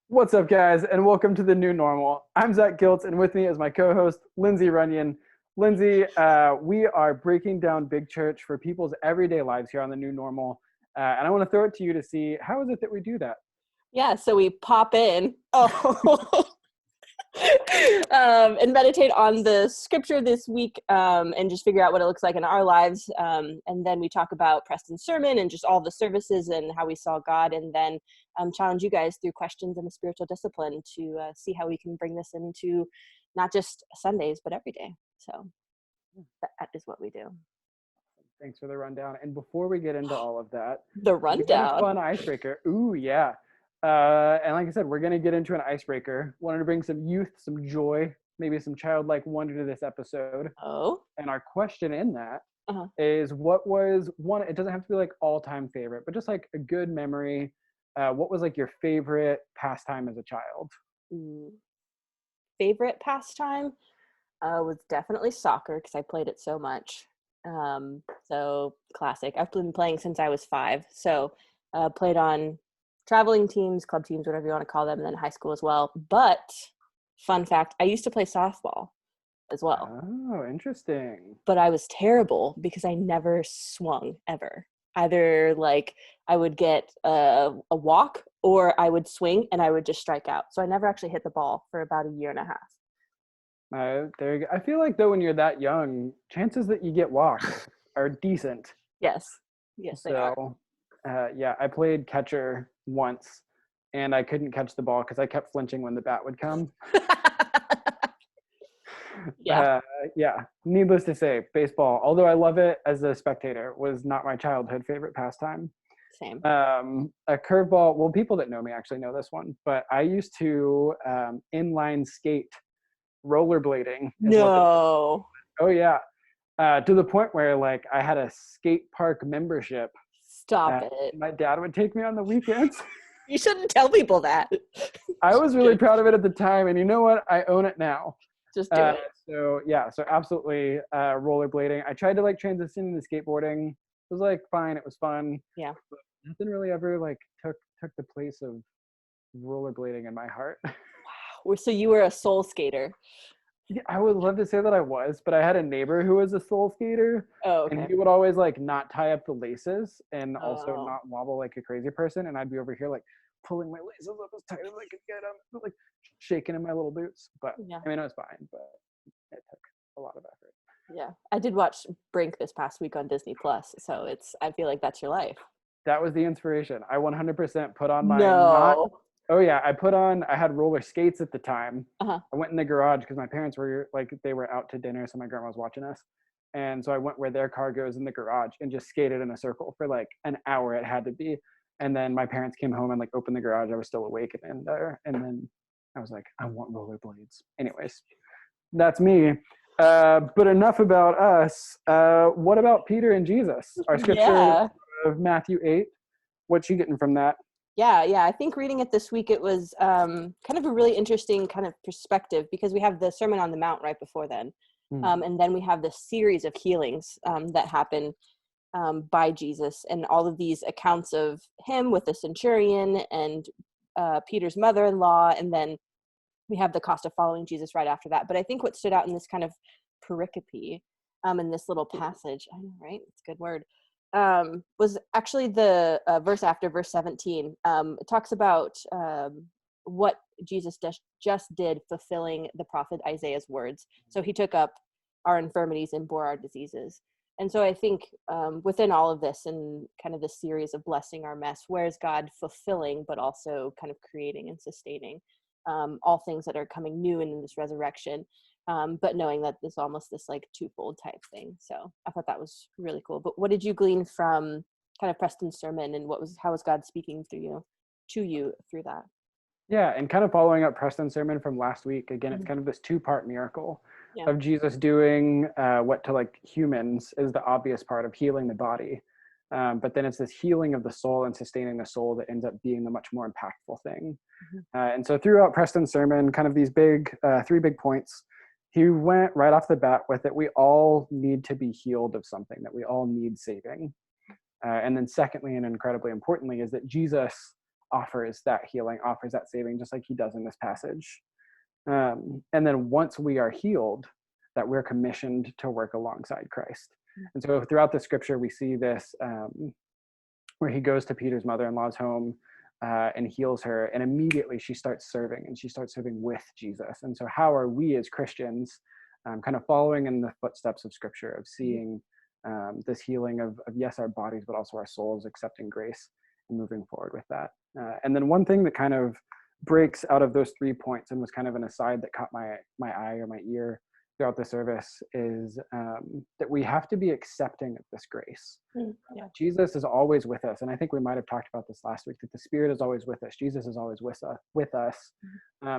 What's up, guys, and welcome to the new normal. I'm Zach Giltz, and with me is my co-host Lindsay Runyon. Lindsay, we are breaking down big church for people's everyday lives here on the new normal, and I want to throw it to you to see how is it that we do that. Yeah, so we pop in and meditate on the scripture this week and just figure out what it looks like in our lives. And then we talk about Preston's sermon and just all the services and how we saw God, and then challenge you guys through questions and a spiritual discipline to see how we can bring this into not just Sundays, but every day. So that is what we do. Thanks for the rundown. And before we get into all of that, The we have a rundown. fun icebreaker. Ooh, yeah. And like I said, we're going to get into an icebreaker. Wanted to bring some youth, some joy, maybe some childlike wonder to this episode. Oh. And our question in that Uh-huh. is, what was one, it doesn't have to be like all-time favorite, but just like a good memory. What was like your favorite pastime as a child? Favorite pastime was definitely soccer because I played it so much. So classic. I've been playing since I was 5. So played on traveling teams, club teams, whatever you want to call them, and then high school as well. But fun fact, I used to play softball as well. Oh, interesting. But I was terrible because I never swung ever. Either like I would get a walk or I would swing and I would just strike out. So I never actually hit the ball for about a year and a half. There you go. I feel like though when you're that young, chances that you get walks are decent. Yes. Yes, they are. So, yeah, I played catcher once, and I couldn't catch the ball because I kept flinching when the bat would come. Yeah. Yeah. Needless to say, baseball, although I love it as a spectator, was not my childhood favorite pastime. Same. A curveball. Well, people that know me actually know this one, but I used to inline skate, rollerblading. No. Oh yeah. To the point where like I had a skate park membership. Stop it. My dad would take me on the weekends. You shouldn't tell people that. I was really proud of it at the time, and you know what? I own it now. Just do it. So yeah, so absolutely rollerblading. I tried to like transition into skateboarding. It was like fine, it was fun. Yeah. But nothing really ever like took the place of rollerblading in my heart. Wow. So you were a soul skater. Yeah, I would love to say that I was, but I had a neighbor who was a soul skater, Oh, and okay. he would always like not tie up the laces and also Oh, not wobble like a crazy person, and I'd be over here like pulling my laces up as tight as I could get them, like shaking in my little boots. But yeah. I mean, it was fine, but it took a lot of effort. Yeah. I did watch Brink this past week on Disney Plus, so I feel like that's your life. That was the inspiration. I 100% put on my not. No. Oh yeah, I had roller skates at the time. Uh-huh. I went in the garage because my parents were like, they were out to dinner, so my grandma was watching us. And so I went where their car goes in the garage and just skated in a circle for like an hour. It had to be. And then my parents came home and like opened the garage. I was still awake and there. And then I was like, I want rollerblades. Anyways, that's me. But enough about us. What about Peter and Jesus? Our scripture Yeah. of Matthew 8. What's you getting from that? Yeah. I think reading it this week, it was kind of a really interesting kind of perspective because we have the Sermon on the Mount right before then. And then we have this series of healings that happen by Jesus, and all of these accounts of him with the centurion and Peter's mother-in-law, and then we have the cost of following Jesus right after that. But I think what stood out in this kind of pericope, in this little passage, I know, right? It's a good word, was actually the verse after verse 17. It talks about what Jesus just did, fulfilling the prophet Isaiah's words. So he took up our infirmities and bore our diseases. And so I think within all of this and kind of this series of blessing our mess, where is God fulfilling, but also kind of creating and sustaining all things that are coming new in this resurrection, but knowing that there's almost this like twofold type thing. So I thought that was really cool. But what did you glean from kind of Preston's sermon, and how was God speaking to you through that? Yeah, and kind of following up Preston's sermon from last week, again, it's Mm-hmm. kind of this two-part miracle Yeah. of Jesus doing what to like humans is the obvious part of healing the body. But then it's this healing of the soul and sustaining the soul that ends up being the much more impactful thing. Mm-hmm. And so throughout Preston's sermon, kind of these three big points, he went right off the bat with it. We all need to be healed of something, that we all need saving. And then secondly, and incredibly importantly, is that Jesus offers that healing, offers that saving, just like he does in this passage. And then once we are healed, that we're commissioned to work alongside Christ. And so throughout the scripture, we see this where he goes to Peter's mother-in-law's home and heals her, and immediately she starts serving, and she starts serving with Jesus. And so how are we as Christians kind of following in the footsteps of scripture, of seeing this healing of yes, our bodies, but also our souls, accepting grace and moving forward with that. And then one thing that kind of breaks out of those 3 points and was kind of an aside that caught my eye or my ear throughout the service is that we have to be accepting of this grace. Yeah. Jesus is always with us. And I think we might have talked about this last week, that the Spirit is always with us. Jesus is always with us.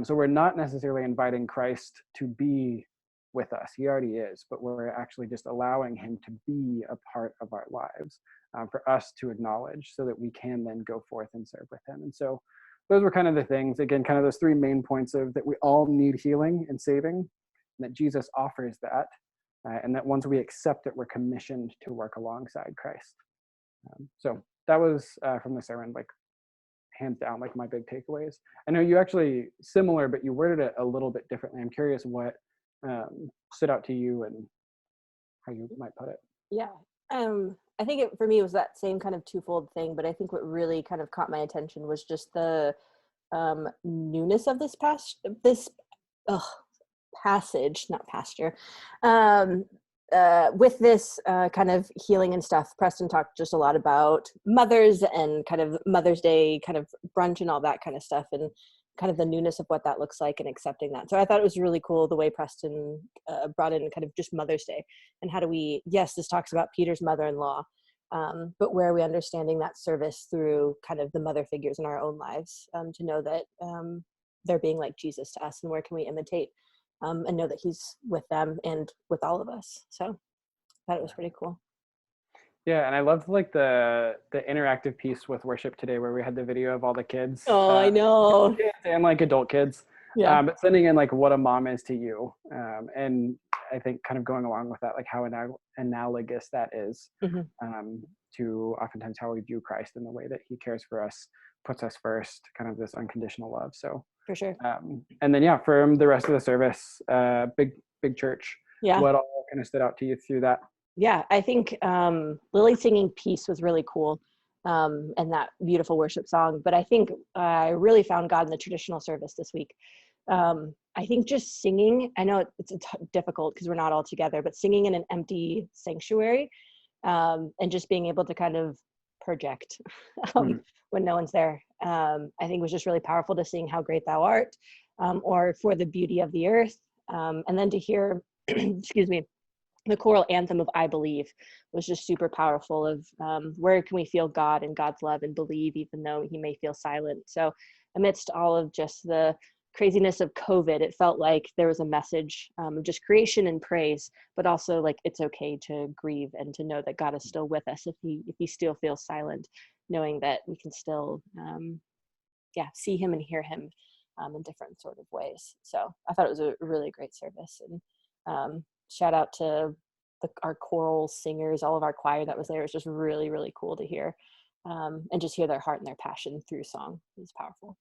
So we're not necessarily inviting Christ to be with us. He already is, but we're actually just allowing him to be a part of our lives for us to acknowledge, so that we can then go forth and serve with him. And so those were kind of the things, again, kind of those 3 main points of that we all need healing and saving, and that Jesus offers that, and that once we accept it, we're commissioned to work alongside Christ. So that was from the sermon, like hands down, like my big takeaways. I know you actually similar, but you worded it a little bit differently. I'm curious what stood out to you and how you might put it. Yeah. I think for me it was that same kind of twofold thing, but I think what really kind of caught my attention was just the newness of this passage, not pasture, with this kind of healing and stuff. Preston talked just a lot about mothers and kind of Mother's Day kind of brunch and all that kind of stuff, and kind of the newness of what that looks like and accepting that. So I thought it was really cool the way Preston brought in kind of just Mother's Day, and how do we, yes, this talks about Peter's mother-in-law, but where are we understanding that service through kind of the mother figures in our own lives, to know that they're being like Jesus to us, and where can we imitate and know that he's with them and with all of us. So I thought it was pretty cool. Yeah, and I loved like the interactive piece with worship today, where we had the video of all the kids. Oh, I know. Kids and like adult kids. Yeah. But sending in like what a mom is to you, and I think kind of going along with that, like how analogous that is to oftentimes how we view Christ and the way that he cares for us, puts us first, kind of this unconditional love. So for sure. And then yeah, from the rest of the service, big church. Yeah. What all kind of stood out to you through that? Yeah, I think Lily singing Peace was really cool, and that beautiful worship song. But I think I really found God in the traditional service this week. I think just singing, I know it's difficult because we're not all together, but singing in an empty sanctuary, and just being able to kind of project when no one's there, I think was just really powerful, to sing How Great Thou Art, or For the Beauty of the Earth, and then to hear, excuse me, the choral anthem of I Believe was just super powerful, of where can we feel God and God's love and believe even though he may feel silent. So amidst all of just the craziness of COVID, it felt like there was a message of just creation and praise, but also like it's okay to grieve and to know that God is still with us if he still feels silent, knowing that we can still see him and hear him in different sort of ways. So I thought it was a really great service, and shout out to our choral singers, all of our choir that was there. It was just really, really cool to hear, and just hear their heart and their passion through song. It was powerful.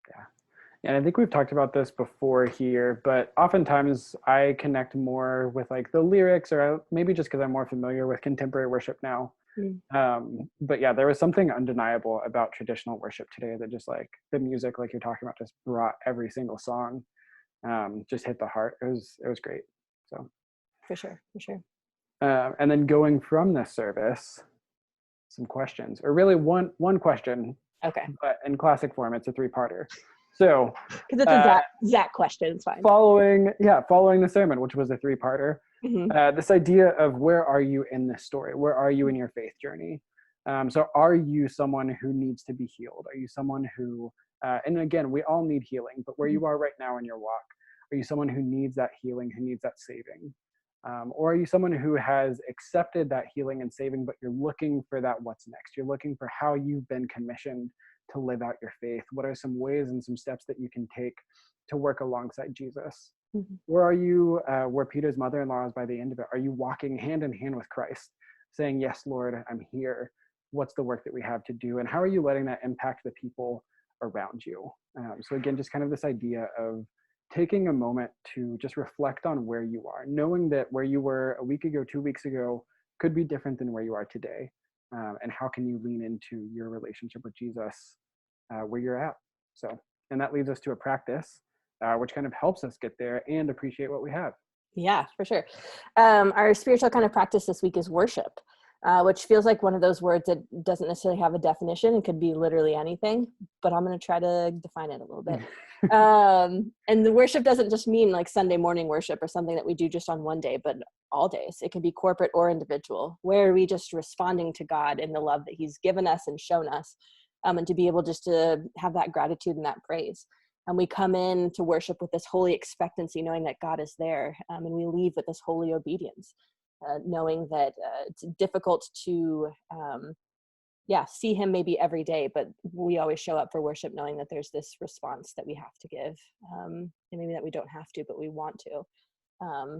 Yeah. And I think we've talked about this before here, but oftentimes I connect more with like the lyrics, or maybe just because I'm more familiar with contemporary worship now. But yeah, there was something undeniable about traditional worship today, that just like the music, like you're talking about, just brought every single song, just hit the heart. It was great. So for sure. And then going from this service, some questions, or really one question. Okay. But in classic form, it's a 3-parter. So because it's a Zach question, it's fine. Following the sermon, which was a 3-parter, this idea of where are you in this story? Where are you in your faith journey? So are you someone who needs to be healed? Are you someone who, and again, we all need healing, but where you are right now in your walk, are you someone who needs that healing, who needs that saving? Or are you someone who has accepted that healing and saving, but you're looking for that what's next? You're looking for how you've been commissioned to live out your faith. What are some ways and some steps that you can take to work alongside Jesus? Where are you, where Peter's mother-in-law is by the end of it? Are you walking hand in hand with Christ, saying, yes, Lord, I'm here. What's the work that we have to do? And how are you letting that impact the people around you. So again, just kind of this idea of taking a moment to just reflect on where you are, knowing that where you were a week ago, 2 weeks ago, could be different than where you are today. And how can you lean into your relationship with Jesus where you're at? So, and that leads us to a practice, which kind of helps us get there and appreciate what we have. Yeah, for sure. Our spiritual kind of practice this week is worship, which feels like one of those words that doesn't necessarily have a definition. It could be literally anything, but I'm going to try to define it a little bit. And the worship doesn't just mean like Sunday morning worship or something that we do just on one day, but all days. It can be corporate or individual. Where are we just responding to God in the love that he's given us and shown us, and to be able just to have that gratitude and that praise. And we come in to worship with this holy expectancy, knowing that God is there, and we leave with this holy obedience, knowing that it's difficult to see him maybe every day, but we always show up for worship knowing that there's this response that we have to give, and maybe that we don't have to, but we want to,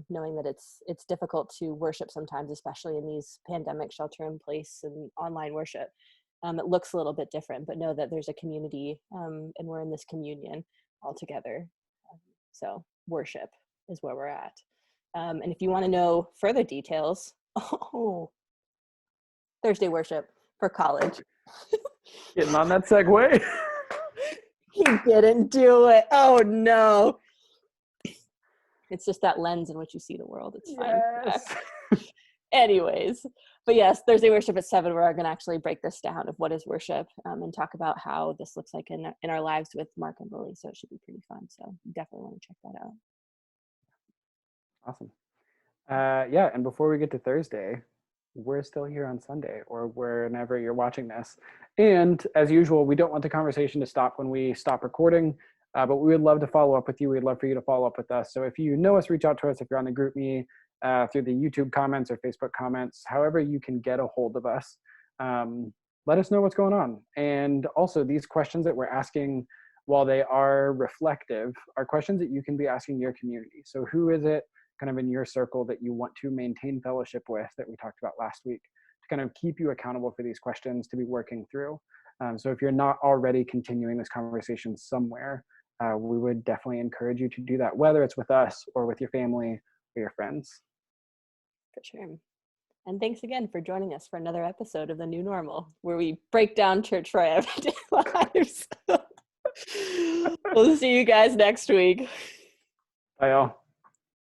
knowing that it's difficult to worship sometimes, especially in these pandemic shelter in place and online worship. It looks a little bit different, but know that there's a community, and we're in this communion all together. So worship is where we're at. And if you want to know further details, Thursday worship for college. Getting on that segue. He didn't do it. Oh no. It's just that lens in which you see the world. It's fine. Yes. Anyways, but yes, Thursday worship at 7, we're going to actually break this down of what is worship, and talk about how this looks like in our lives with Mark and Lily. So it should be pretty fun. So definitely want to check that out. Awesome. Yeah, and before we get to Thursday, we're still here on Sunday or whenever you're watching this. And as usual, we don't want the conversation to stop when we stop recording, but we would love to follow up with you. We'd love for you to follow up with us. So if you know us, reach out to us. If you're on the GroupMe, through the YouTube comments or Facebook comments, however you can get a hold of us, let us know what's going on. And also, these questions that we're asking, while they are reflective, are questions that you can be asking your community. So who is it kind of in your circle that you want to maintain fellowship with that we talked about last week, to kind of keep you accountable for these questions to be working through? So if you're not already continuing this conversation somewhere, we would definitely encourage you to do that, whether it's with us or with your family or your friends. For sure. And thanks again for joining us for another episode of The New Normal, where we break down church for our everyday lives. We'll see you guys next week. Bye, y'all.